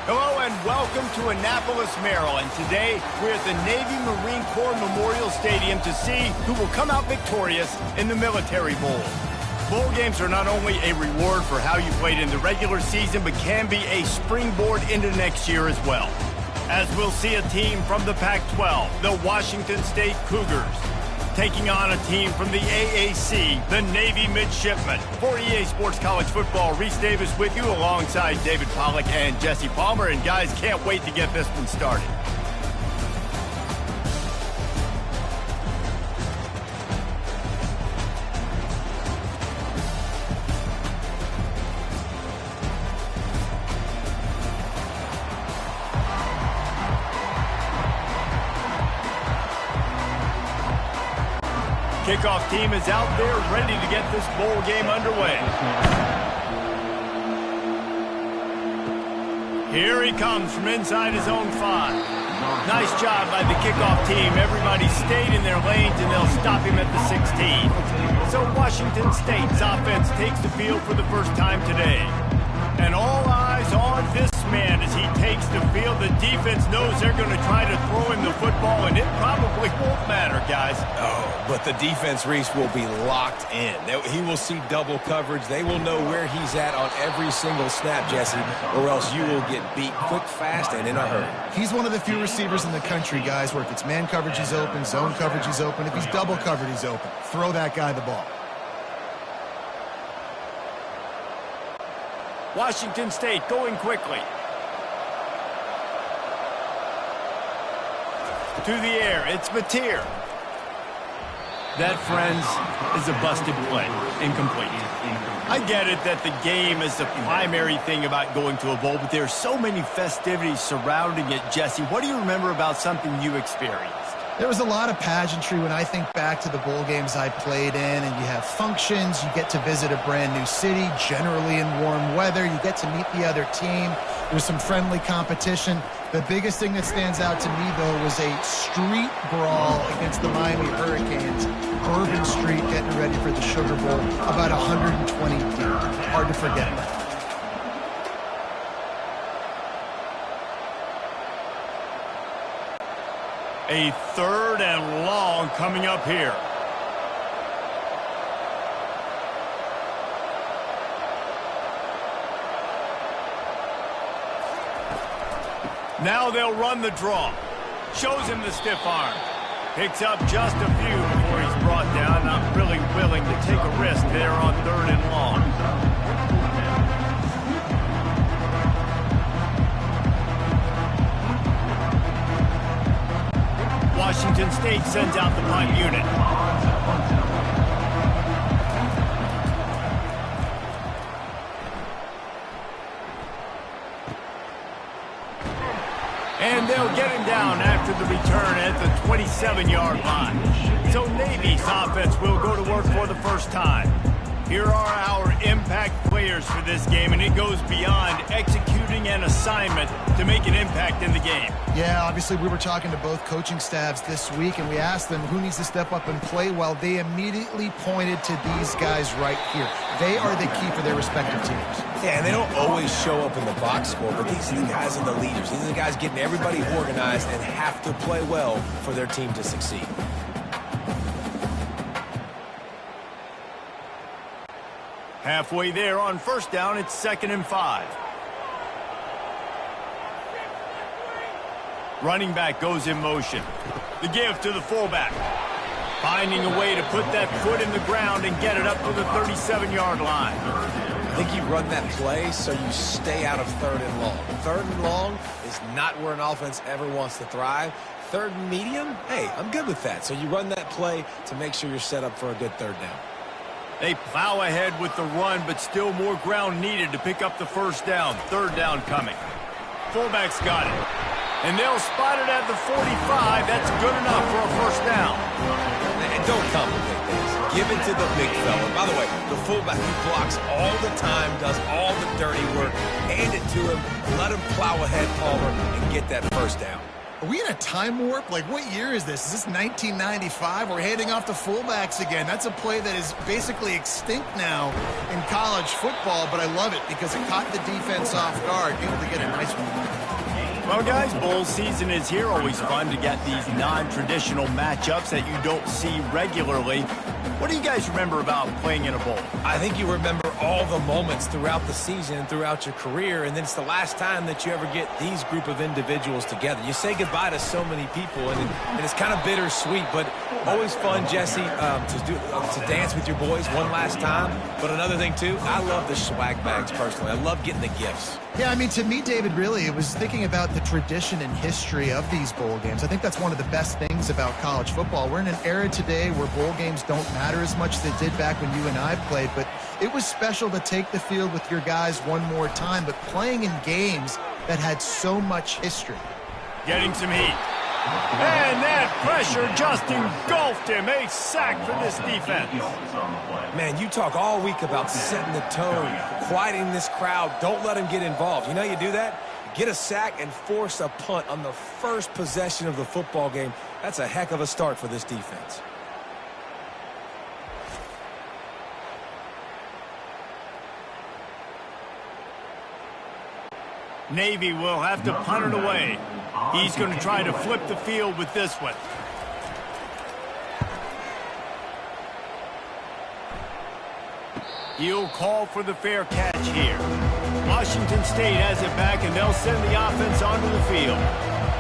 Hello and welcome to Annapolis, Maryland. Today, we're at the Navy Marine Corps Memorial Stadium to see who will come out victorious in the Military Bowl. Bowl games are not only a reward for how you played in the regular season, but can be a springboard into next year as well. As we'll see a team from the Pac-12, the Washington State Cougars, taking on a team from the AAC, the Navy Midshipmen. For EA Sports College Football, Reese Davis with you alongside David Pollack and Jesse Palmer. And guys, can't wait to get this one started. Kickoff team is out there ready to get this bowl game underway. Here he comes from inside his own 5. Nice job by the kickoff team. Everybody stayed in their lanes and they'll stop him at the 16. So Washington State's offense takes the field for the first time today. And all eyes on this man as he takes the field. The defense knows they're going to try to throw him the football, and it probably won't matter, guys. Oh, but the defense, Reese, will be locked in. He will see double coverage. They will know where he's at on every single snap, Jesse, or else you will get beat quick, fast, and in a hurry. He's one of the few receivers in the country, guys, where if it's man coverage, he's open, zone coverage, he's open. If he's double covered, he's open. Throw that guy the ball. Washington State going quickly. To the air, it's Mateer. That, friends, is a busted play. Incomplete. I get it that the game is the primary thing about going to a bowl, but there are so many festivities surrounding it. Jesse, what do you remember about something you experienced? There was a lot of pageantry when I think back to the bowl games I played in, and you have functions, you get to visit a brand new city, generally in warm weather, you get to meet the other team, there's some friendly competition. The biggest thing that stands out to me, though, was a street brawl against the Miami Hurricanes. Bourbon Street getting ready for the Sugar Bowl, about 120 deep. Hard to forget. A 3rd and long coming up here. Now they'll run the draw. Shows him the stiff arm. Picks up just a few before he's brought down. Not really willing to take a risk there on 3rd and long. Washington State sends out the punt unit. And they'll get him down after the return at the 27-yard line. So Navy's offense will go to work for the first time. Here are our impact players for this game, and it goes beyond executing an assignment to make an impact in the game. Yeah, obviously we were talking to both coaching staffs this week, and we asked them who needs to step up and play well. They immediately pointed to these guys right here. They are the key for their respective teams. Yeah, and they don't always show up in the box score, but these are the guys and the leaders. These are the guys getting everybody organized and have to play well for their team to succeed. Halfway there on 1st down, it's 2nd and 5. Running back goes in motion. The give to the fullback. Finding a way to put that foot in the ground and get it up to the 37-yard line. I think you run that play so you stay out of 3rd and long. 3rd and long is not where an offense ever wants to thrive. 3rd and medium, hey, I'm good with that. So you run that play to make sure you're set up for a good 3rd down. They plow ahead with the run, but still more ground needed to pick up the 1st down. 3rd down coming. Fullback's got it. And they'll spot it at the 45. That's good enough for a 1st down. And don't complicate things. Give it to the big fella. By the way, the fullback, he blocks all the time, does all the dirty work. Hand it to him. Let him plow ahead, Palmer, and get that 1st down. Are we in a time warp? Like, what year is this? Is this 1995? We're handing off to fullbacks again. That's a play that is basically extinct now in college football, but I love it because it caught the defense off guard, able to get a nice one. Well, guys, bowl season is here. Always fun to get these non-traditional matchups that you don't see regularly. What do you guys remember about playing in a bowl? I think you remember all the moments throughout the season and throughout your career, and then it's the last time that you ever get these group of individuals together. You say goodbye to so many people, and it's kind of bittersweet, but always fun, Jesse, to dance with your boys one last time. But another thing, too, I love the swag bags personally. I love getting the gifts. Yeah, I mean, to me, David, really, it was thinking about the tradition and history of these bowl games. I think that's one of the best things about college football. We're in an era today where bowl games don't matter as much as they did back when you and I played, but it was special to take the field with your guys one more time, but playing in games that had so much history. Getting some heat. And that pressure just engulfed him. A sack for this defense. Man, you talk all week about setting the tone, quieting this crowd. Don't let them get involved. You know you do that? Get a sack and force a punt on the first possession of the football game. That's a heck of a start for this defense. Navy will have to punt it away. He's going to try to flip the field with this one. He'll call for the fair catch here. Washington State has it back, and they'll send the offense onto the field.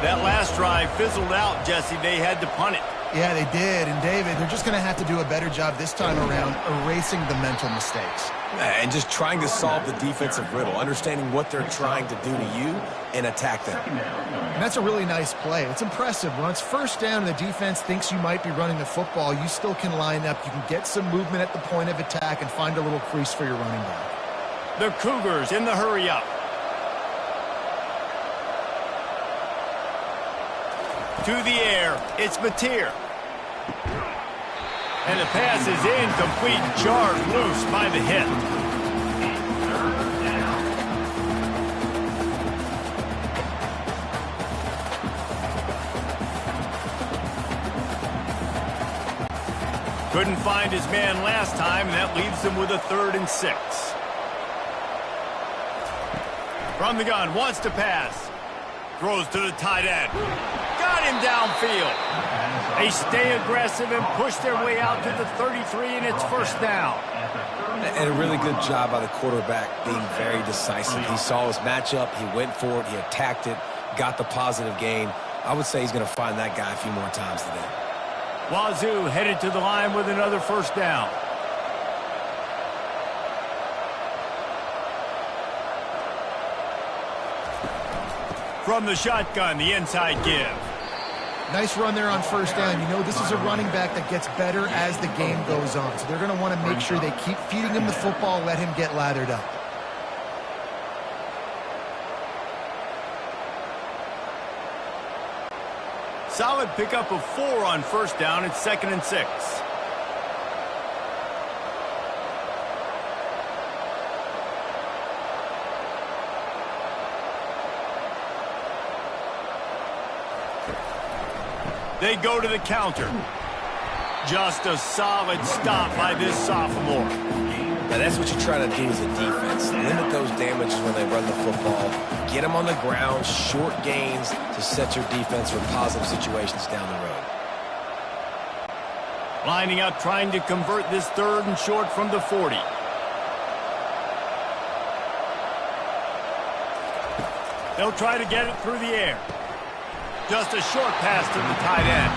That last drive fizzled out, Jesse. They had to punt it. Yeah, they did. And, David, they're just going to have to do a better job this time around erasing the mental mistakes. And just trying to solve the defensive riddle, understanding what they're trying to do to you and attack them. And that's a really nice play. It's impressive. When it's first down and the defense thinks you might be running the football, you still can line up. You can get some movement at the point of attack and find a little crease for your running back. The Cougars in the hurry-up. To the air, it's Mateer. And the pass is incomplete, jarred loose by the hit. Couldn't find his man last time, and that leaves him with a 3rd and 6. From the gun, wants to pass. Throws to the tight end. Got him downfield. They stay aggressive and push their way out to the 33, and it's first down. And a really good job by the quarterback being very decisive. He saw his matchup, he went for it, he attacked it, got the positive gain. I would say he's going to find that guy a few more times today. Wazoo headed to the line with another first down. From the shotgun, the inside give. Nice run there on first down. You know, this is a running back that gets better as the game goes on. So they're going to want to make sure they keep feeding him the football, let him get lathered up. Solid pickup of 4 on first down. It's 2nd and 6. They go to the counter. Just a solid stop by this sophomore. Now that's what you try to do as a defense. Limit those damages when they run the football. Get them on the ground, short gains to set your defense for positive situations down the road. Lining up, trying to convert this 3rd and short from the 40. They'll try to get it through the air. Just a short pass to the tight end.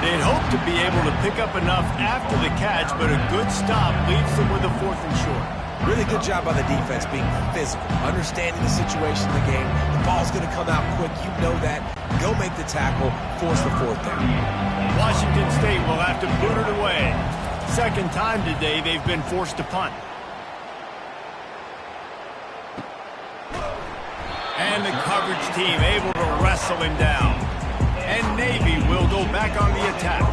They'd hope to be able to pick up enough after the catch, but a good stop leaves them with a 4th and short. Really good job by the defense being physical, understanding the situation of the game. The ball's going to come out quick. You know that. Go make the tackle, force the 4th down. Washington State will have to boot it away. 2nd time today they've been forced to punt. And the coverage team able to wrestle him down. And Navy will go back on the attack.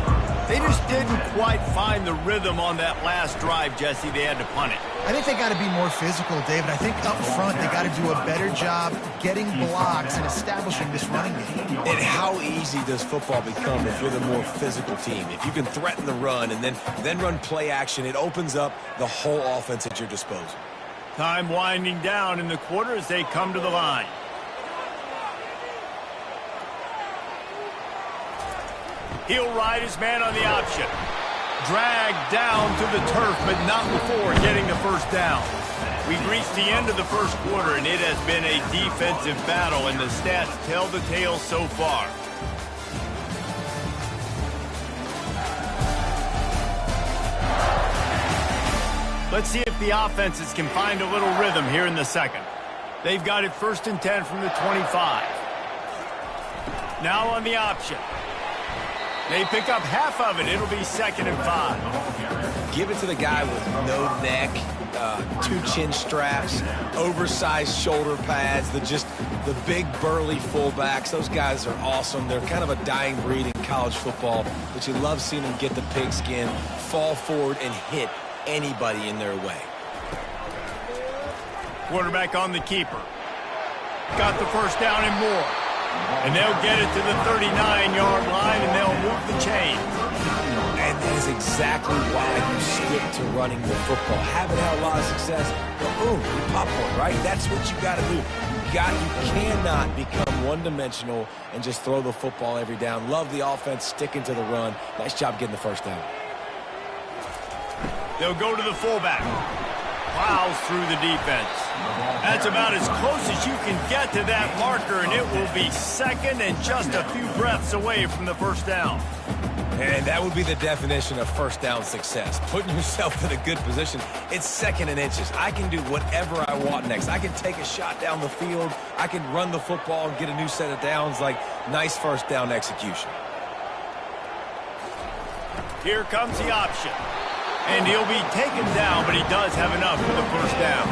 They just didn't quite find the rhythm on that last drive, Jesse. They had to punt it. I think they got to be more physical, David. I think up front they got to do a better job getting blocks and establishing this running game. And how easy does football become if you're the more physical team? If you can threaten the run and then run play action, it opens up the whole offense at your disposal. Time winding down in the quarter as they come to the line. He'll ride his man on the option. Dragged down to the turf, but not before getting the first down. We've reached the end of the first quarter, and it has been a defensive battle, and the stats tell the tale so far. Let's see if the offenses can find a little rhythm here in the second. They've got it 1st and 10 from the 25. Now on the option. They pick up half of it. It'll be 2nd and 5. Give it to the guy with no neck, 2 chin straps, oversized shoulder pads, the big burly fullbacks. Those guys are awesome. They're kind of a dying breed in college football, but you love seeing them get the pigskin, fall forward, and hit anybody in their way. Quarterback on the keeper. Got the first down and more. And they'll get it to the 39-yard line, and they'll move the chain. And that is exactly why you stick to running the football. Haven't had a lot of success, but boom, you pop one, right? That's what you got to do. You cannot become one-dimensional and just throw the football every down. Love the offense, sticking to the run. Nice job getting the first down. They'll go to the fullback. Plows through the defense. That's about as close as you can get to that marker, and it will be 2nd and just a few breaths away from the first down. And that would be the definition of first down success. Putting yourself in a good position. It's 2nd and inches. I can do whatever I want next. I can take a shot down the field. I can run the football and get a new set of downs. Like, nice first down execution. Here comes the option. And he'll be taken down, but he does have enough for the first down.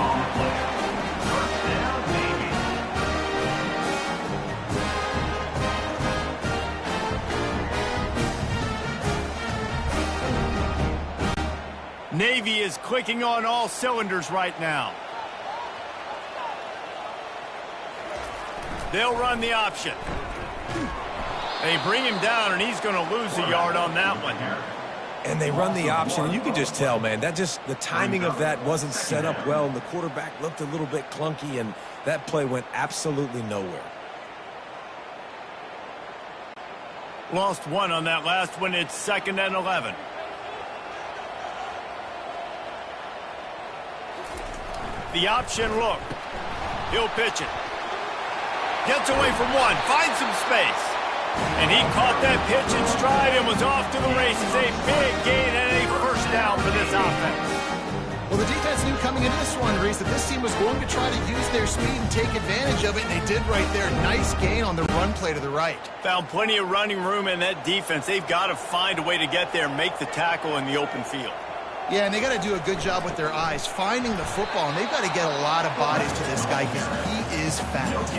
Navy is clicking on all cylinders right now. They'll run the option. They bring him down, and he's going to lose a yard on that one. And they run the option, and you can just tell, man, the timing of that wasn't set up well, and the quarterback looked a little bit clunky, and that play went absolutely nowhere. Lost one on that last one. It's 2nd and 11. The option look. He'll pitch it. Gets away from one. Finds some space. And he caught that pitch in stride and was off to the races. A big gain and a first down for this offense. Well, the defense knew coming into this one, Reese, that this team was going to try to use their speed and take advantage of it, and they did right there. Nice gain on the run play to the right. Found plenty of running room in that defense. They've got to find a way to get there, make the tackle in the open field. Yeah, and they got to do a good job with their eyes, finding the football, and they've got to get a lot of bodies to this guy because he is fast.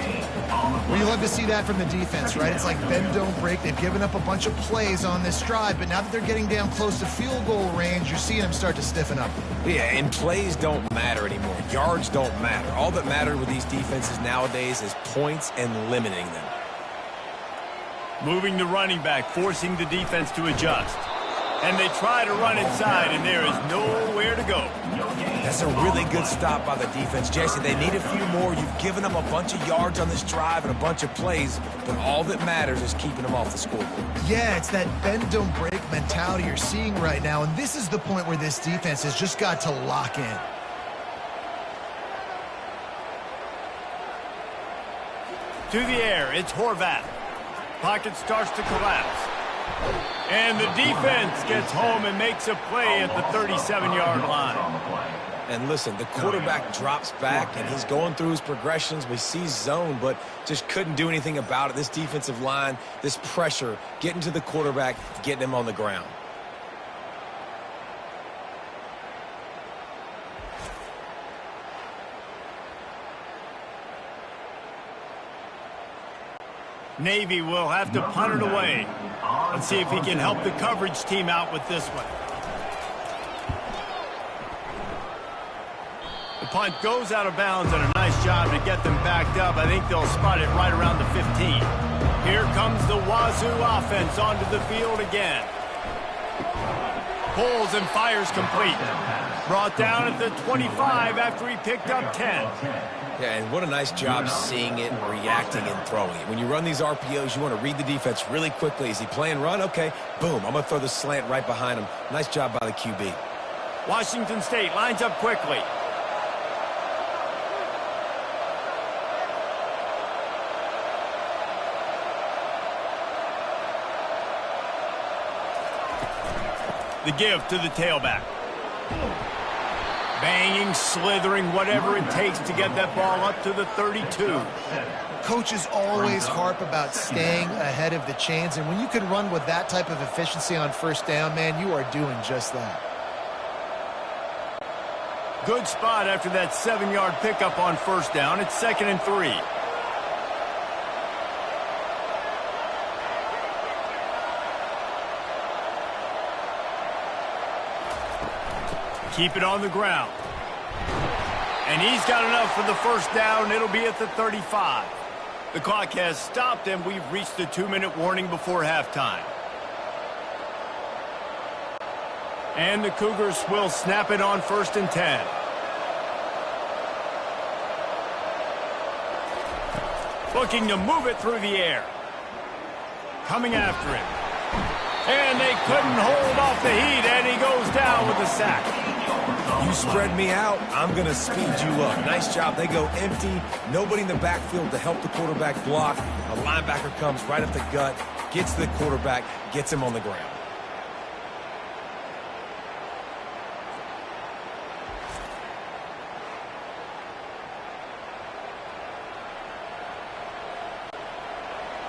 Well, you love to see that from the defense, right? It's like bend, don't break. They've given up a bunch of plays on this drive, but now that they're getting down close to field goal range, you're seeing them start to stiffen up. Yeah, and plays don't matter anymore. Yards don't matter. All that matters with these defenses nowadays is points and limiting them. Moving the running back, forcing the defense to adjust. And they try to run inside, and there is nowhere to go. That's a really good stop by the defense, Jesse. They need a few more. You've given them a bunch of yards on this drive and a bunch of plays, but all that matters is keeping them off the scoreboard. Yeah, it's that bend, don't break mentality you're seeing right now, and this is the point where this defense has just got to lock in. To the air, it's Horvath. Pocket starts to collapse. And the defense gets home and makes a play at the 37-yard line. And listen, the quarterback drops back, and he's going through his progressions. We see zone, but just couldn't do anything about it. This defensive line, this pressure, getting to the quarterback, getting him on the ground. Navy will have to punt it away. Let's see if he can help the coverage team out with this one. The punt goes out of bounds, and a nice job to get them backed up. I think they'll spot it right around the 15. Here comes the Wazoo offense onto the field again. Pulls and fires complete. Brought down at the 25 after he picked up 10. Yeah, and what a nice job seeing it, reacting, and throwing it. When you run these RPOs, you want to read the defense really quickly. Is he playing run? Okay, boom, I'm going to throw the slant right behind him. Nice job by the QB. Washington State lines up quickly. The give to the tailback. Banging, slithering, whatever it takes to get that ball up to the 32. Coaches always harp about staying ahead of the chains, and when you can run with that type of efficiency on first down, man, you are doing just that. Good spot after that 7-yard pickup on first down. It's 2nd and 3. Keep it on the ground. And he's got enough for the first down. It'll be at the 35. The clock has stopped, and we've reached the 2-minute warning before halftime. And the Cougars will snap it on 1st and 10. Looking to move it through the air. Coming after it. And they couldn't hold off the heat, and he goes down with a sack. You spread me out, I'm going to speed you up. Nice job. They go empty. Nobody in the backfield to help the quarterback block. A linebacker comes right up the gut, gets the quarterback, gets him on the ground.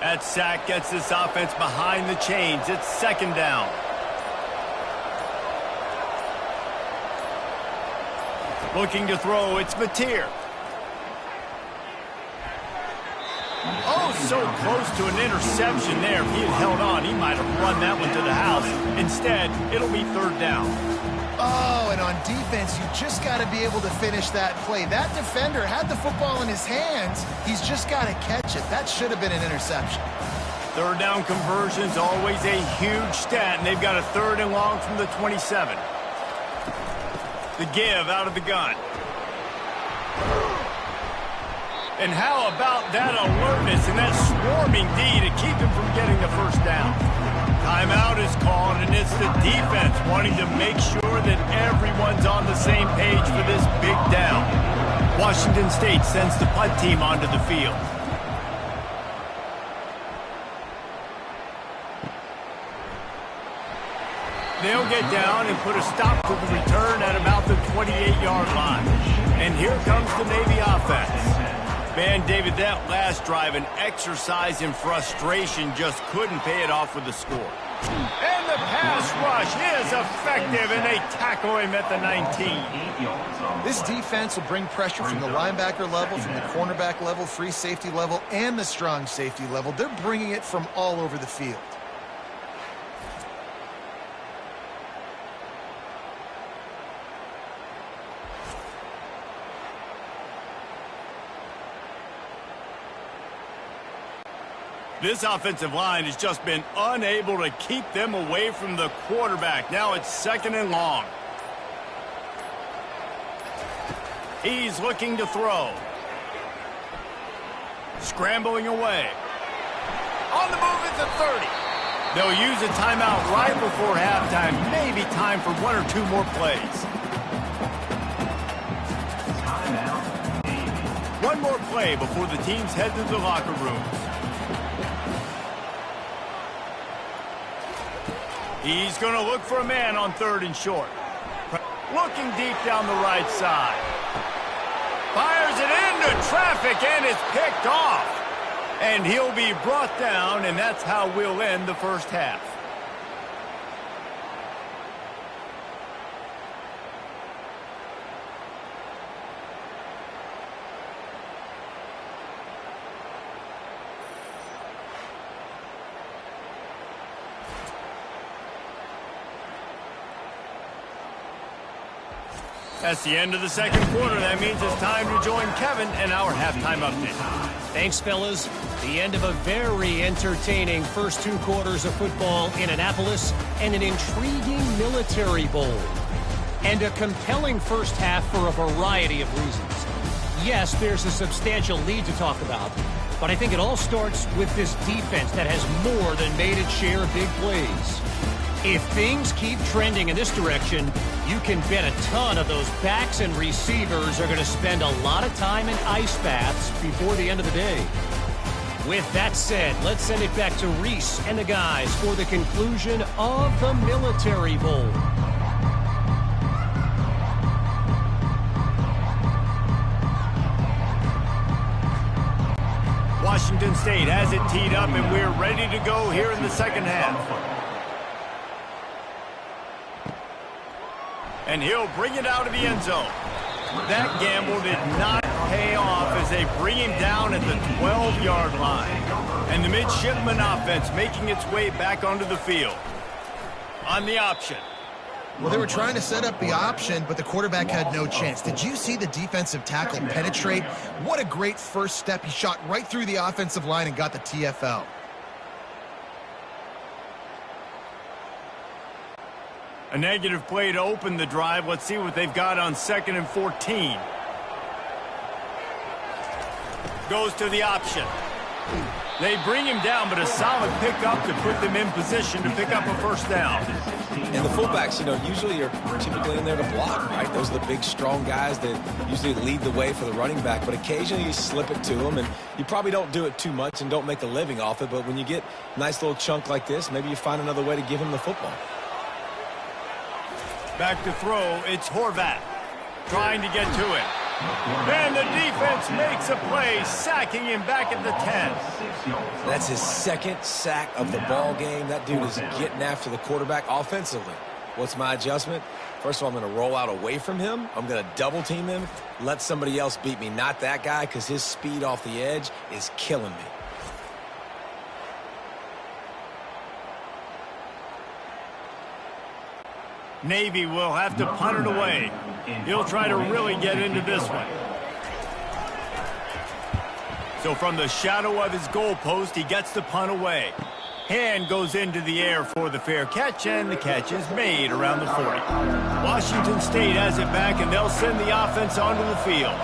That sack gets this offense behind the chains. It's 2nd down. Looking to throw, it's Mateer. Oh, so close to an interception there. If he had held on, he might have run that one to the house. Instead, it'll be 3rd down. Oh, and on defense, you just got to be able to finish that play. That defender had the football in his hands. He's just got to catch it. That should have been an interception. 3rd down conversion's always a huge stat, and they've got a 3rd and long from the 27. The give out of the gun. And how about that alertness and that swarming D to keep him from getting the first down? Timeout is called, and it's the defense wanting to make sure that everyone's on the same page for this big down. Washington State sends the punt team onto the field. They'll get down and put a stop to the return at about the 28-yard line. And here comes the Navy offense. Man, David, that last drive, an exercise in frustration, just couldn't pay it off with the score. And the pass rush is effective, and they tackle him at the 19. This defense will bring pressure from the linebacker level, from the cornerback level, free safety level, and the strong safety level. They're bringing it from all over the field. This offensive line has just been unable to keep them away from the quarterback. Now it's 2nd and long. He's looking to throw. Scrambling away. On the move at the 30. They'll use a timeout right before halftime. Maybe time for 1 or 2 more plays. One more play before the teams head to the locker room. He's going to look for a man on 3rd and short. Looking deep down the right side. Fires it into traffic, and it's picked off. And he'll be brought down, and that's how we'll end the first half. That's the end of the second quarter. That means it's time to join Kevin in our halftime update. Thanks, fellas. The end of a very entertaining first 2 quarters of football in Annapolis and an intriguing Military Bowl. And a compelling first half for a variety of reasons. Yes, there's a substantial lead to talk about, but I think it all starts with this defense that has more than made its share of big plays. If things keep trending in this direction, you can bet a ton of those backs and receivers are going to spend a lot of time in ice baths before the end of the day. With that said, let's send it back to Reese and the guys for the conclusion of the Military Bowl. Washington State has it teed up, and we're ready to go here in the second half. And he'll bring it out of the end zone. That gamble did not pay off as they bring him down at the 12-yard line. And the midshipman offense making its way back onto the field. On the option. Well, they were trying to set up the option, but the quarterback had no chance. Did you see the defensive tackle penetrate? What a great first step. He shot right through the offensive line and got the TFL. A negative play to open the drive. Let's see what they've got on 2nd and 14. Goes to the option. They bring him down, but a solid pickup to put them in position to pick up a first down. And the fullbacks, usually are typically in there to block, right? Those are the big, strong guys that usually lead the way for the running back. But occasionally you slip it to them, and you probably don't do it too much and don't make a living off it. But when you get a nice little chunk like this, maybe you find another way to give him the football. Back to throw, it's Horvat trying to get to it. And the defense makes a play, sacking him back at the 10. That's his second sack of the ball game. That dude is getting after the quarterback offensively. What's my adjustment? First of all, I'm going to roll out away from him. I'm going to double team him, let somebody else beat me, not that guy, because his speed off the edge is killing me. Navy will have to punt it away. He'll try to really get into this one. So from the shadow of his goalpost, he gets the punt away. Hand goes into the air for the fair catch, and the catch is made around the 40. Washington State has it back, and they'll send the offense onto the field.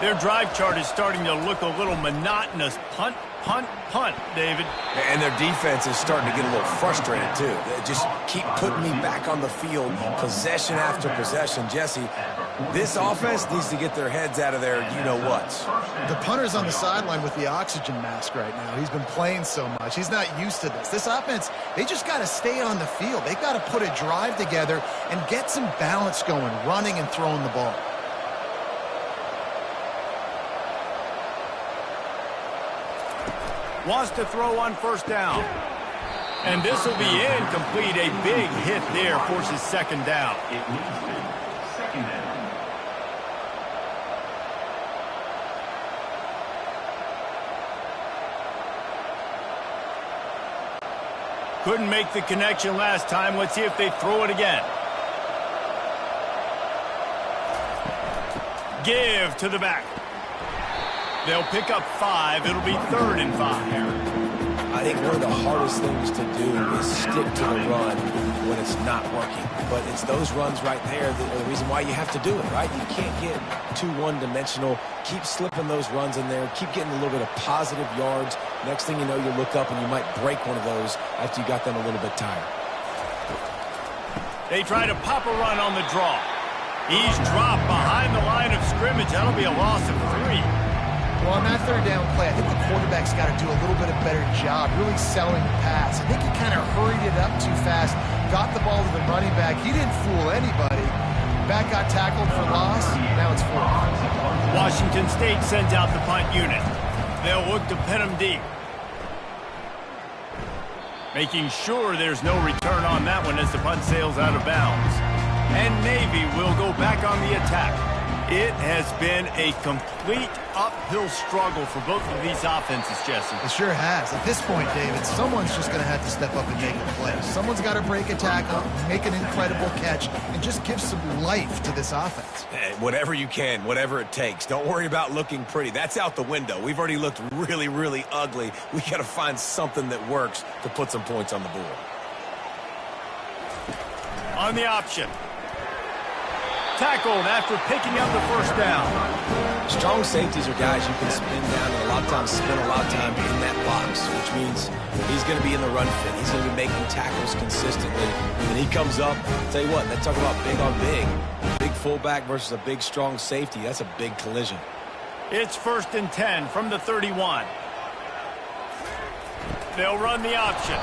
Their drive chart is starting to look a little monotonous. Punt, punt, punt, David. And their defense is starting to get a little frustrated, too. They just keep putting me back on the field, possession after possession. Jesse, this offense needs to get their heads out of their you-know-whats. The punter's on the sideline with the oxygen mask right now. He's been playing so much. He's not used to this. This offense, they just got to stay on the field. They've got to put a drive together and get some balance going, running and throwing the ball. Wants to throw on first down. And this will be incomplete. A big hit there forces second down. Couldn't make the connection last time. Let's see if they throw it again. Give to the back. They'll pick up 5. It'll be 3rd and 5. I think one of the hardest things to do is stick to the run when it's not working. But it's those runs right there that are the reason why you have to do it, right? You can't get too one-dimensional. Keep slipping those runs in there. Keep getting a little bit of positive yards. Next thing you know, you look up and you might break one of those after you got them a little bit tired. They try to pop a run on the draw. He's dropped behind the line of scrimmage. That'll be a loss of 3. Well, on that third down play, I think the quarterback's got to do a little bit of better job really selling the pass. I think he kind of hurried it up too fast, got the ball to the running back. He didn't fool anybody. Back got tackled for loss. Now it's 4. Washington State sends out the punt unit. They'll look to pin him deep. Making sure there's no return on that one as the punt sails out of bounds. And Navy will go back on the attack. It has been a complete uphill struggle for both of these offenses, Jesse. It sure has. At this point, David, someone's just going to have to step up and make a play. Someone's got to break a tackle, make an incredible catch, and just give some life to this offense. Hey, whatever you can, whatever it takes. Don't worry about looking pretty. That's out the window. We've already looked really, really ugly. We got to find something that works to put some points on the board. On the option. Tackled after picking up the first down. Strong safeties are guys you can spin down and a lot of times spend a lot of time in that box, which means he's going to be in the run fit. He's going to be making tackles consistently. And he comes up, tell you what, they talk about big on big. Big fullback versus a big, strong safety. That's a big collision. It's 1st and 10 from the 31. They'll run the option.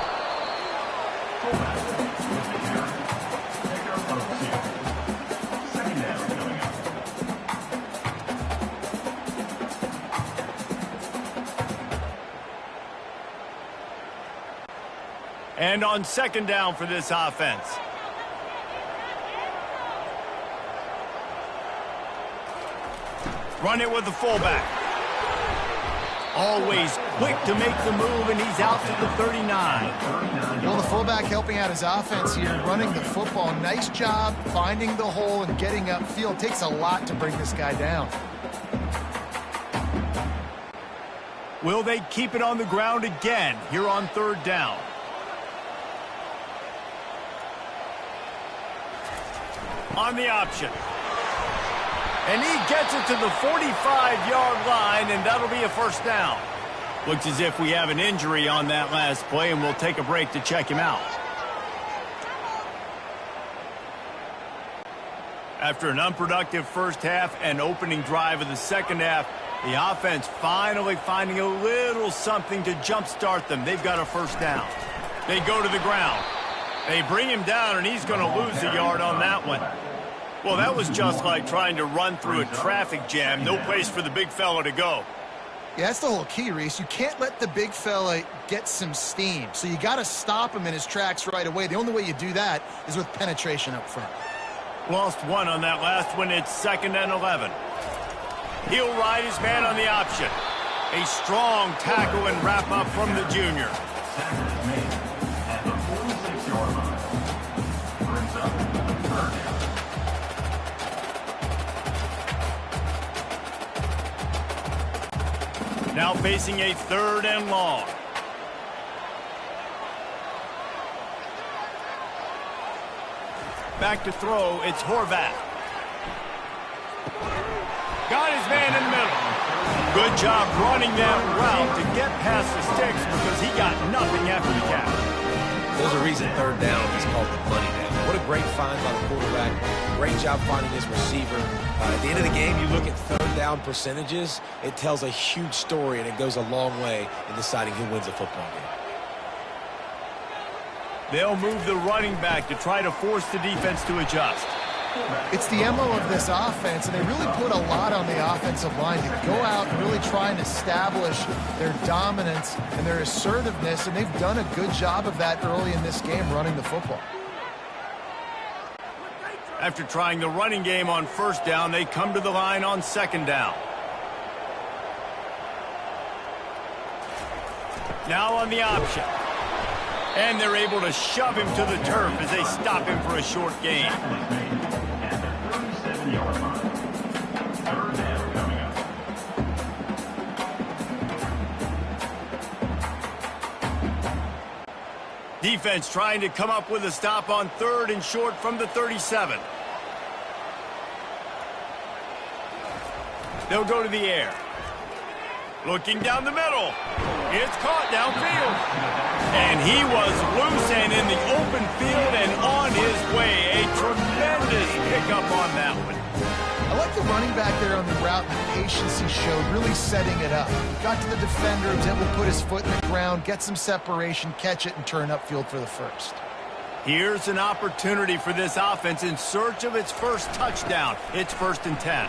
And on 2nd down for this offense. Run it with the fullback. Always quick to make the move, and he's out to the 39. Well, the fullback helping out his offense here, running the football. Nice job finding the hole and getting upfield. Takes a lot to bring this guy down. Will they keep it on the ground again here on 3rd down? On the option. And he gets it to the 45-yard line, and that'll be a 1st down. Looks as if we have an injury on that last play, and we'll take a break to check him out. After an unproductive first half and opening drive of the second half, the offense finally finding a little something to jumpstart them. They've got a 1st down. They go to the ground. They bring him down, and he's going to lose a yard on that one. Well, that was just like trying to run through a traffic jam. No place for the big fella to go. Yeah, that's the whole key, Reese. You can't let the big fella get some steam. So you got to stop him in his tracks right away. The only way you do that is with penetration up front. Lost one on that last one. It's 2nd and 11. He'll ride his man on the option. A strong tackle and wrap up from the junior. Now facing a 3rd and long. Back to throw, it's Horvath. Got his man in the middle. Good job running that route to get past the sticks because he got nothing after the catch. There's a reason 3rd down is called the money down. What a great find by the quarterback. Great job finding his receiver. At the end of the game, you look at 3rd down percentages. It tells a huge story, and it goes a long way in deciding who wins a football game. They'll move the running back to try to force the defense to adjust. It's the MO of this offense, and they really put a lot on the offensive line to go out and really try and establish their dominance and their assertiveness, and they've done a good job of that early in this game running the football. After trying the running game on 1st down, they come to the line on 2nd down. Now on the option. And they're able to shove him to the turf as they stop him for a short gain. Defense trying to come up with a stop on 3rd and short from the 37. They'll go to the air. Looking down the middle. It's caught downfield. And he was loose and in the open field and on his way. A tremendous pickup on that one. I like the running back there on the route and the patience he showed, really setting it up. Got to the defender, was able to put his foot in the ground, get some separation, catch it, and turn upfield for the 1st. Here's an opportunity for this offense in search of its first touchdown. It's 1st and 10.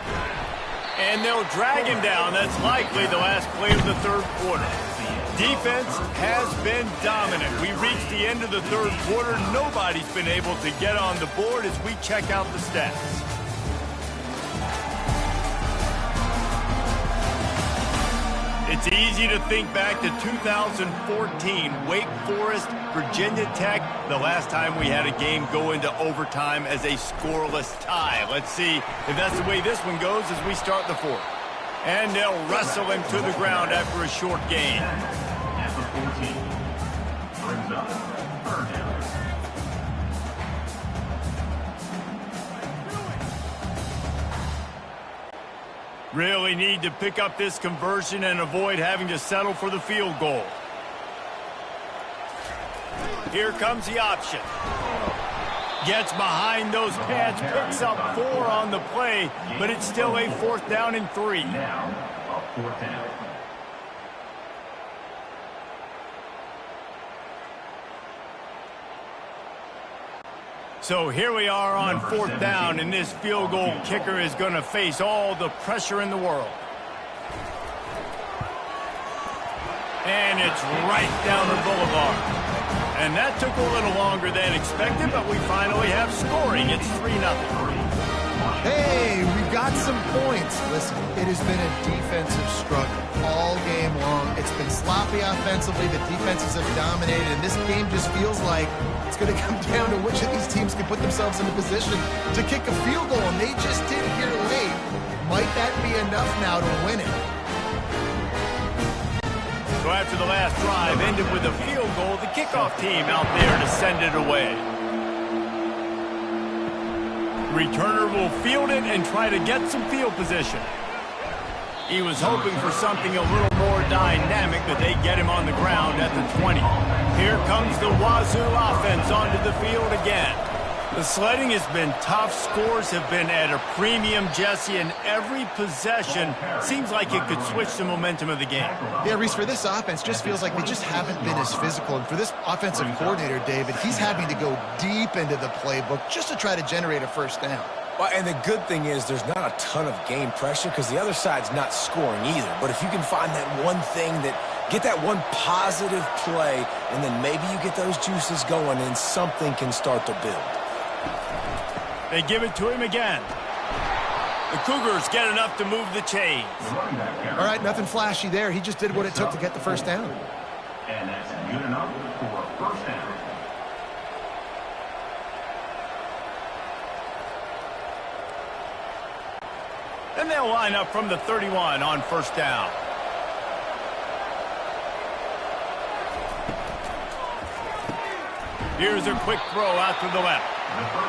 And they'll drag him down. That's likely the last play of the 3rd quarter. Defense has been dominant. We reached the end of the 3rd quarter. Nobody's been able to get on the board as we check out the stats. It's easy to think back to 2014, Wake Forest, Virginia Tech, the last time we had a game go into overtime as a scoreless tie. Let's see if that's the way this one goes as we start the fourth. And they'll wrestle him to the ground after a short gain. At the 14, brings up third down. Really need to pick up this conversion and avoid having to settle for the field goal. Here comes the option. Gets behind those pads, picks up 4 on the play, but it's still a 4th down and 3. Now, a 4th down. So here we are on 4th down, and this field goal kicker is going to face all the pressure in the world. And it's right down the boulevard. And that took a little longer than expected, but we finally have scoring. It's 3-0. Hey, we've got some points. Listen, it has been a defensive struggle all game long. It's been sloppy offensively. The defenses have dominated, and this game just feels like it's going to come down to which of these teams can put themselves in a position to kick a field goal, and they just did here late. Might that be enough now to win it? So after the last drive ended with a field goal, the kickoff team out there to send it away. Returner will field it and try to get some field position. He was hoping for something a little more dynamic, but they get him on the ground at the 20. Here comes the Wazoo offense onto the field again. The sledding has been tough. Scores have been at a premium, Jesse, and every possession seems like it could switch the momentum of the game. Yeah, Reese, for this offense, just feels like they just haven't been as physical. And for this offensive coordinator, David, he's having to go deep into the playbook just to try to generate a first down. Well, and the good thing is there's not a ton of game pressure because the other side's not scoring either. But if you can find that one thing get that one positive play, and then maybe you get those juices going and something can start to build. They give it to him again. The Cougars get enough to move the chains. All right, nothing flashy there. He just did what it took to get the first down. And that's good enough for a first down. And they'll line up from the 31 on first down. Here's a quick throw out to the left.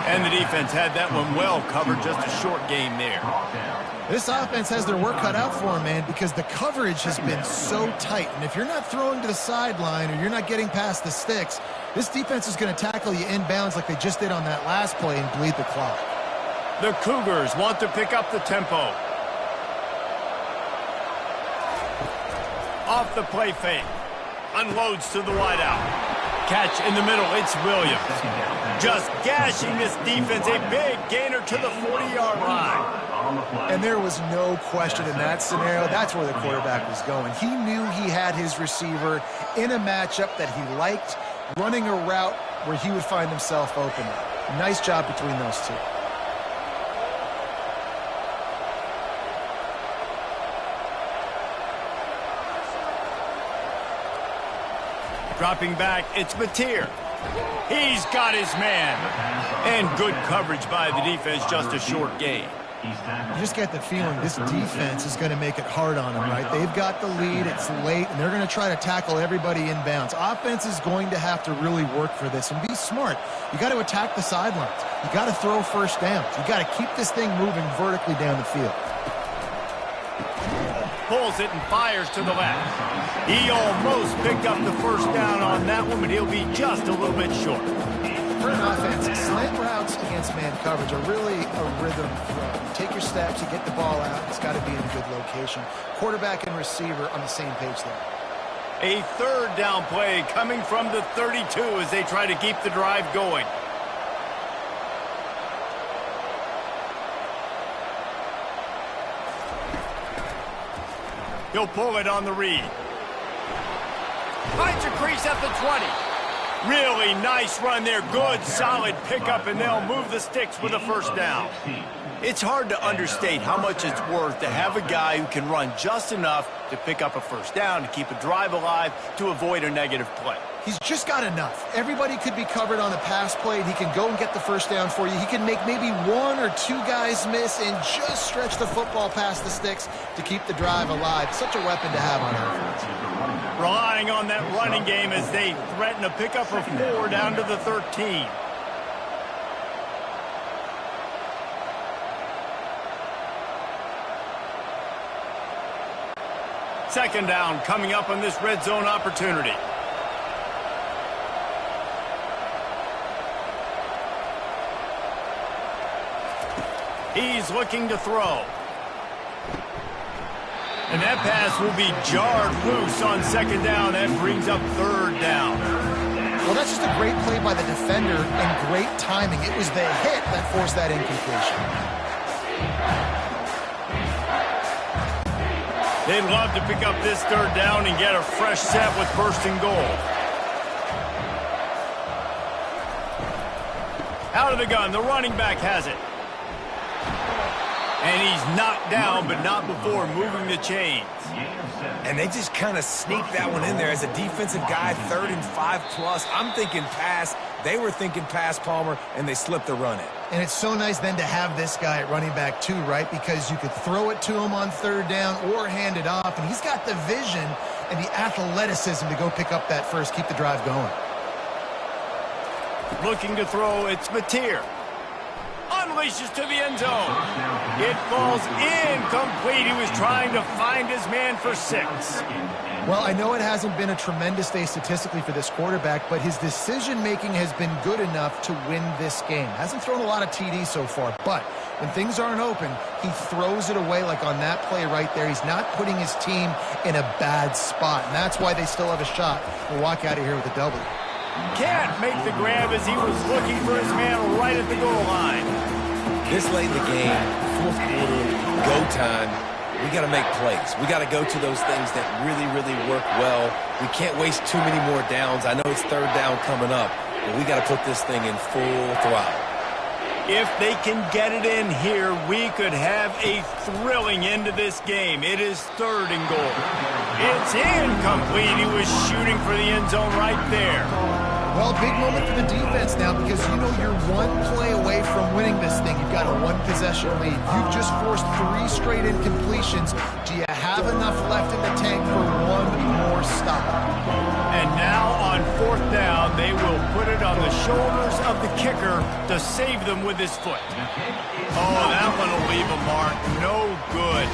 And the defense had that one well covered, just a short game there. This offense has their work cut out for them, man, because the coverage has been so tight. And if you're not throwing to the sideline or you're not getting past the sticks, this defense is going to tackle you inbounds like they just did on that last play and bleed the clock. The Cougars want to pick up the tempo. Off the play fake. Unloads to the wideout. Catch in the middle, it's Williams. Just gashing this defense, a big gainer to the 40-yard line. And there was no question in that scenario. That's where the quarterback was going. He knew he had his receiver in a matchup that he liked, running a route where he would find himself open. Nice job between those two. Dropping back, it's Mateer. He's got his man. And good coverage by the defense, just a short gain. You just get the feeling this defense is going to make it hard on them, right? They've got the lead, it's late, and they're going to try to tackle everybody inbounds. Offense is going to have to really work for this and be smart. You got to attack the sidelines. You got to throw first downs. You got to keep this thing moving vertically down the field. Pulls it and fires to the left. He almost picked up the first down on that one, but he'll be just a little bit short. For an offense, slant routes against man coverage are really a rhythm throw. You take your steps, you get the ball out, it's got to be in a good location. Quarterback and receiver on the same page there. A third down play coming from the 32 as they try to keep the drive going. He'll pull it on the read. Finds a crease at the 20. Really nice run there. Good, solid pickup, and they'll move the sticks with a first down. It's hard to understate how much it's worth to have a guy who can run just enough to pick up a first down, to keep a drive alive, to avoid a negative play. He's just got enough. Everybody could be covered on a pass play, and he can go and get the first down for you. He can make maybe one or two guys miss and just stretch the football past the sticks to keep the drive alive. Such a weapon to have on offense. Relying on that running game as they threaten a pickup of 4 down to the 13. Second down coming up on this red zone opportunity. He's looking to throw. And that pass will be jarred loose on second down. That brings up third down. Well, that's just a great play by the defender and great timing. It was the hit that forced that incompletion. They'd love to pick up this third down and get a fresh set with first and goal. Out of the gun, the running back has it. And he's knocked down, but not before moving the chains. And they just kind of sneaked that one in there as a defensive guy, 3rd and 5+. I'm thinking pass. They were thinking pass, Palmer, and they slipped the run in. And it's so nice then to have this guy at running back too, right? Because you could throw it to him on third down or hand it off. And he's got the vision and the athleticism to go pick up that first, keep the drive going. Looking to throw, it's Mateer. Unleashes to the end zone. It falls incomplete. He was trying to find his man for 6. Well, I know it hasn't been a tremendous day statistically for this quarterback, but his decision-making has been good enough to win this game. Hasn't thrown a lot of TDs so far, but when things aren't open, he throws it away like on that play right there. He's not putting his team in a bad spot, and that's why they still have a shot to walk out of here with a W. Can't make the grab as he was looking for his man right at the goal line. This late in the game, 4th quarter, go time, we got to make plays. We got to go to those things that really, really work well. We can't waste too many more downs. I know it's third down coming up, but we got to put this thing in full throttle. If they can get it in here, we could have a thrilling end to this game. It is 3rd and goal. It's incomplete. He was shooting for the end zone right there. Well, big moment for the defense now because you know you're one play away from winning this thing. You've got a 1-possession lead. You've just forced 3 straight incompletions. Do you have enough left in the tank for one more stop? And now on 4th down, they will put it on the shoulders of the kicker to save them with his foot. Oh, that one will leave a mark. No good.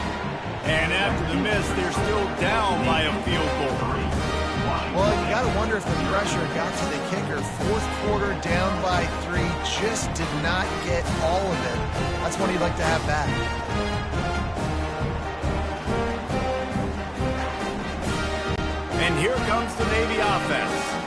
And after the miss, they're still down by a field goal. Well, you got to wonder if the pressure got to the kicker. 4th quarter, down by 3, just did not get all of it. That's one you'd like to have back. And here comes the Navy offense.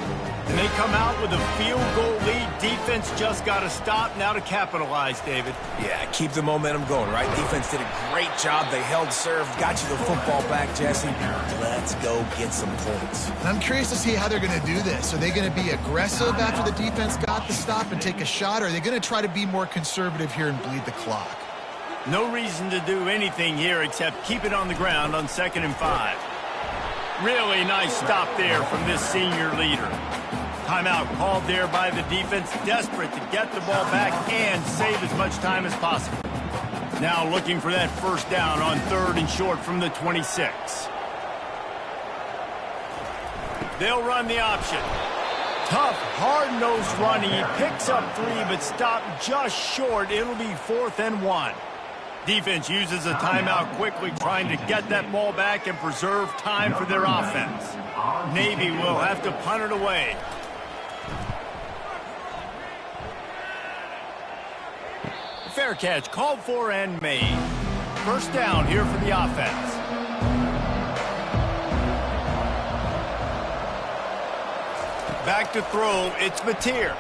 And they come out with a field goal lead. Defense just got to stop now to capitalize, David. Yeah, keep the momentum going, right? Defense did a great job. They held serve, got you the football back, Jesse. Let's go get some points. And I'm curious to see how they're going to do this. Are they going to be aggressive after the defense got the stop and take a shot, or are they going to try to be more conservative here and bleed the clock? No reason to do anything here except keep it on the ground on 2nd and 5. Really nice stop there from this senior leader. Timeout called there by the defense, desperate to get the ball back and save as much time as possible. Now looking for that first down on 3rd and short from the 26. They'll run the option. Tough, hard-nosed running. He picks up 3, but stopped just short. It'll be 4th and 1. Defense uses a timeout quickly, trying to get that ball back and preserve time for their offense. Navy will have to punt it away. Fair catch called for and made. First down here for the offense. Back to throw, it's Mateer.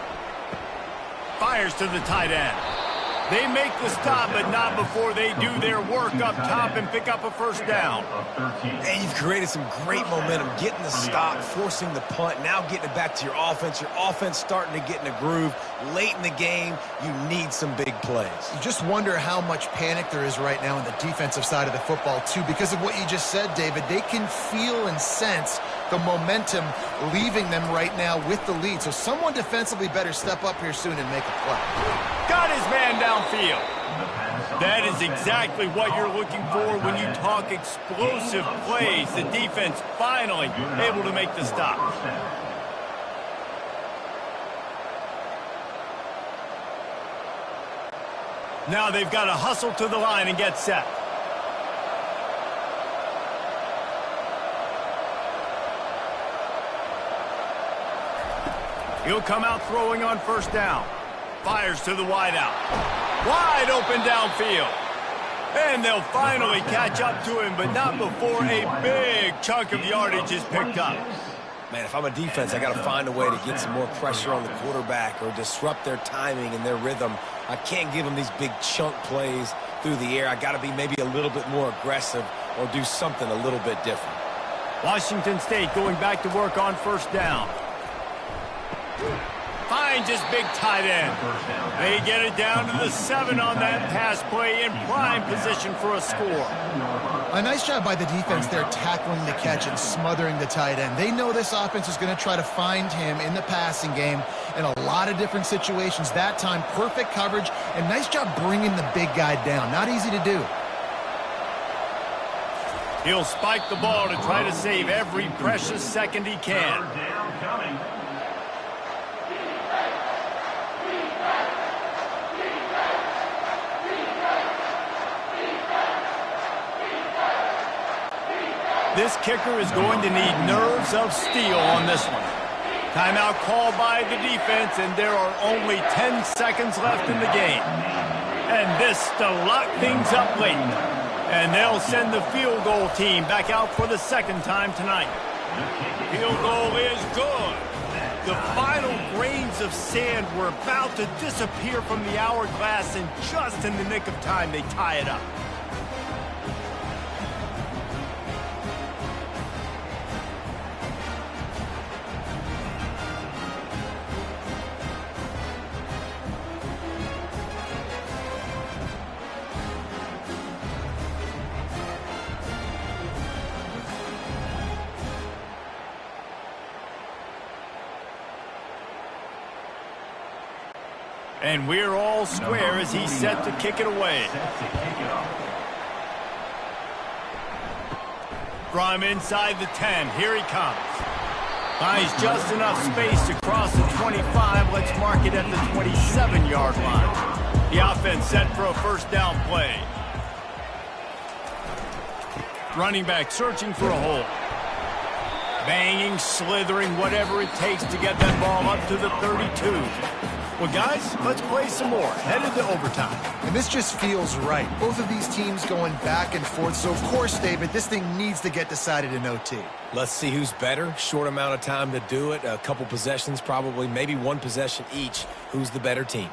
Fires to the tight end. They make the stop, but not before they do their work up top and pick up a first down. And you've created some great momentum, getting the stop, forcing the punt, now getting it back to your offense. Your offense starting to get in a groove. Late in the game, you need some big plays. You just wonder how much panic there is right now on the defensive side of the football, too, because of what you just said, David. They can feel and sense the momentum leaving them right now with the lead. So someone defensively better step up here soon and make a play. Got his man downfield. That is exactly what you're looking for when you talk explosive plays. The defense finally able to make the stop. Now they've got to hustle to the line and get set. He'll come out throwing on first down. Fires to the wideout. Wide open downfield. And they'll finally catch up to him, but not before a big chunk of yardage is picked up. Man, if I'm a defense, I got to find a way to get some more pressure on the quarterback or disrupt their timing and their rhythm. I can't give them these big chunk plays through the air. I got to be maybe a little bit more aggressive or do something a little bit different. Washington State going back to work on first down. Finds his big tight end. They get it down to the 7 on that pass play in prime position for a score. A nice job by the defense there tackling the catch and smothering the tight end. They know this offense is going to try to find him in the passing game in a lot of different situations. That time, perfect coverage and nice job bringing the big guy down. Not easy to do. He'll spike the ball to try to save every precious second he can. This kicker is going to need nerves of steel on this one. Timeout called by the defense, and there are only 10 seconds left in the game. And this to lock things up late. And they'll send the field goal team back out for the second time tonight. Field goal is good. The final grains of sand were about to disappear from the hourglass, and just in the nick of time, they tie it up. And we're all square as he's set to kick it away. From inside the 10, here he comes. Finds just enough space to cross the 25. Let's mark it at the 27-yard line. The offense set for a first down play. Running back searching for a hole. Banging, slithering, whatever it takes to get that ball up to the 32. Well, guys, let's play some more. Headed to overtime. And this just feels right. Both of these teams going back and forth. So, of course, David, this thing needs to get decided in OT. Let's see who's better. Short amount of time to do it. A couple possessions probably. Maybe one possession each. Who's the better team?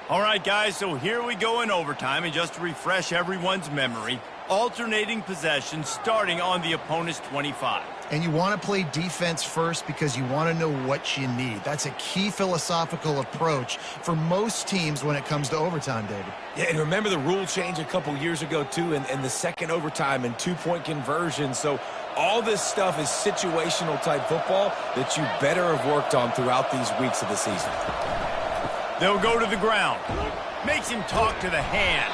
All right, guys, so here we go in overtime. And just to refresh everyone's memory, alternating possessions starting on the opponent's 25. And you want to play defense first because you want to know what you need. That's a key philosophical approach for most teams when it comes to overtime, David. Yeah, and remember the rule change a couple years ago, too, and the second overtime and two-point conversion. So all this stuff is situational type football that you better have worked on throughout these weeks of the season. They'll go to the ground. Makes him talk to the hand.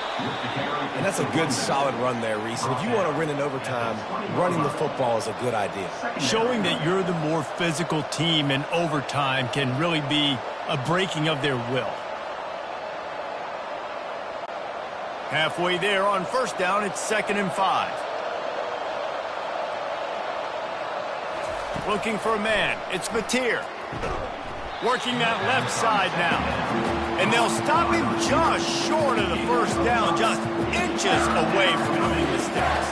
And that's a good, solid run there, Reese. And if you want to win in overtime, running the football is a good idea. Showing that you're the more physical team in overtime can really be a breaking of their will. Halfway there on first down, it's 2nd and 5. Looking for a man. It's Mateer. Working that left side now. And they'll stop him just short of the first down, just inches away from moving the sticks.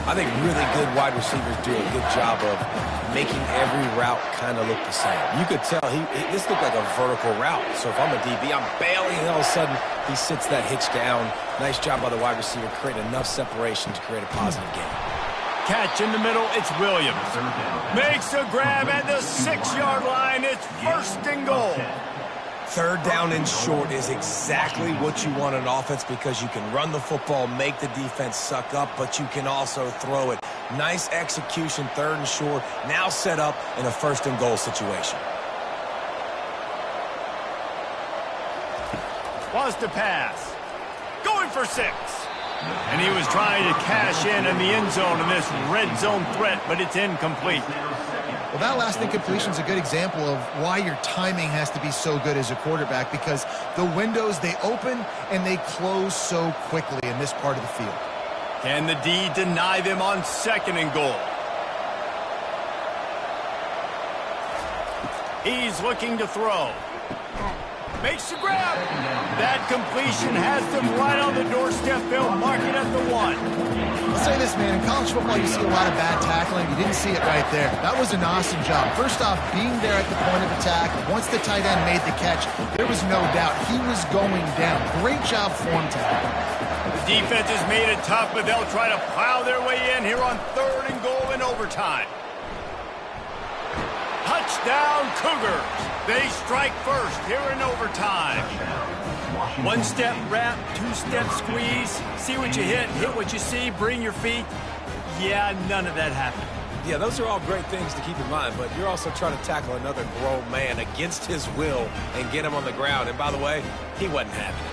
I think really good wide receivers do a good job of making every route kind of look the same. You could tell this looked like a vertical route. So if I'm a DB, I'm bailing, and all of a sudden he sits that hitch down. Nice job by the wide receiver, creating enough separation to create a positive gain. Catch in the middle, it's Williams. Makes a grab at the 6-yard line. It's first and goal. Third down and short is exactly what you want in offense because you can run the football, make the defense suck up, but you can also throw it. Nice execution, third and short, now set up in a first and goal situation. Wants to pass. Going for 6. And he was trying to cash in the end zone in this red zone threat, but it's incomplete. Well, that last incompletion is a good example of why your timing has to be so good as a quarterback, because the windows, they open and they close so quickly in this part of the field. Can the D deny them on second and goal? He's looking to throw. Makes the grab. That completion has them right on the doorstep. They'll mark it at the 1. I'll say this, man. In college football, you see a lot of bad tackling. You didn't see it right there. That was an awesome job. First off, being there at the point of attack. Once the tight end made the catch, there was no doubt he was going down. Great job form tackle. The defense has made it tough, but they'll try to plow their way in here on third and goal in overtime. Touchdown, Cougars. They strike first here in overtime. 1-step wrap, 2-step squeeze. See what you hit what you see, bring your feet. Yeah, none of that happened. Yeah, those are all great things to keep in mind, but you're also trying to tackle another grown man against his will and get him on the ground. And by the way, he wasn't having it.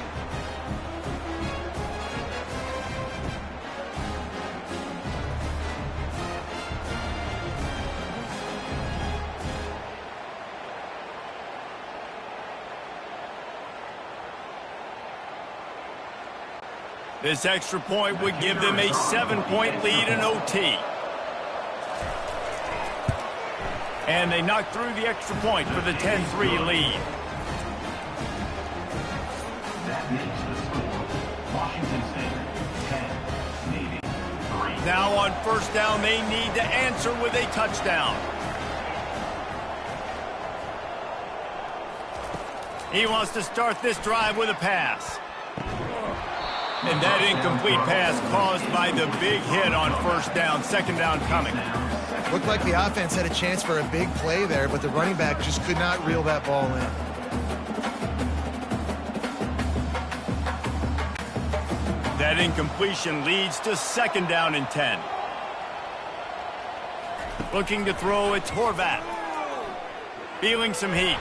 This extra point would give them a 7-point lead in OT. And they knock through the extra point for the 10-3 lead. That makes the score Washington State 10, Navy 3. Now on first down, they need to answer with a touchdown. He wants to start this drive with a pass. And that incomplete pass caused by the big hit on first down. Second down coming. Looked like the offense had a chance for a big play there, but the running back just could not reel that ball in. That incompletion leads to second down and 10. Looking to throw, it's Horvat. Feeling some heat.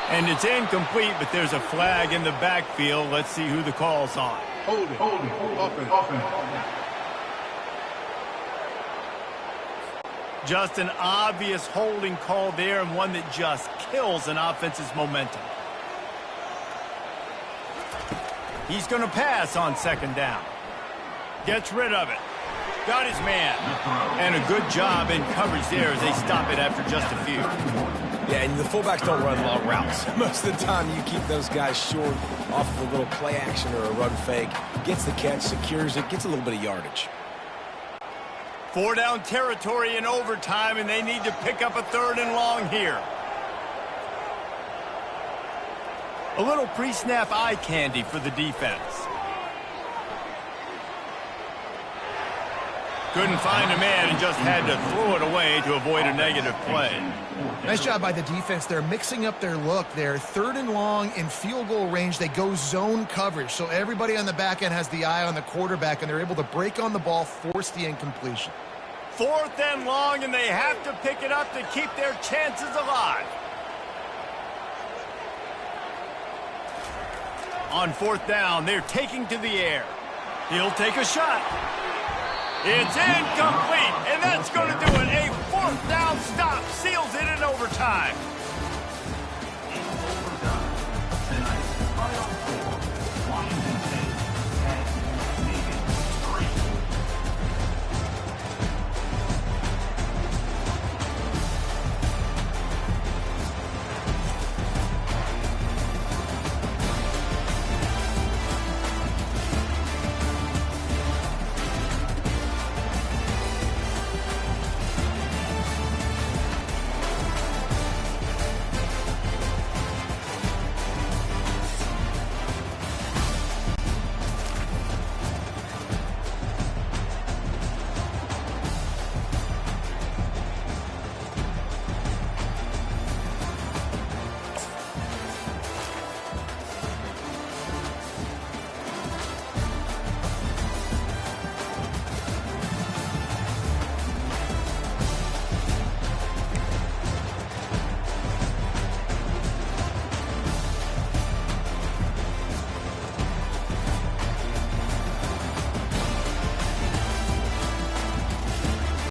And it's incomplete, but there's a flag in the backfield. Let's see who the call's on. Holding. Offense. Just an obvious holding call there, and one that just kills an offense's momentum. He's going to pass on second down. Gets rid of it. Got his man. And a good job in coverage there as they stop it after just a few. Yeah, and the fullbacks don't run long routes. Most of the time, you keep those guys short off of a little play action or a run fake. Gets the catch, secures it, gets a little bit of yardage. 4-down territory in overtime, and they need to pick up a third and long here. A little pre-snap eye candy for the defense. Couldn't find a man and just had to throw it away to avoid a negative play. Nice job by the defense. They're mixing up their look. They're third and long in field goal range. They go zone coverage, so everybody on the back end has the eye on the quarterback, and they're able to break on the ball, force the incompletion. 4th and long, and they have to pick it up to keep their chances alive. On 4th down, they're taking to the air. He'll take a shot. It's incomplete, and that's going to do it. A 4th down stop seals it in overtime.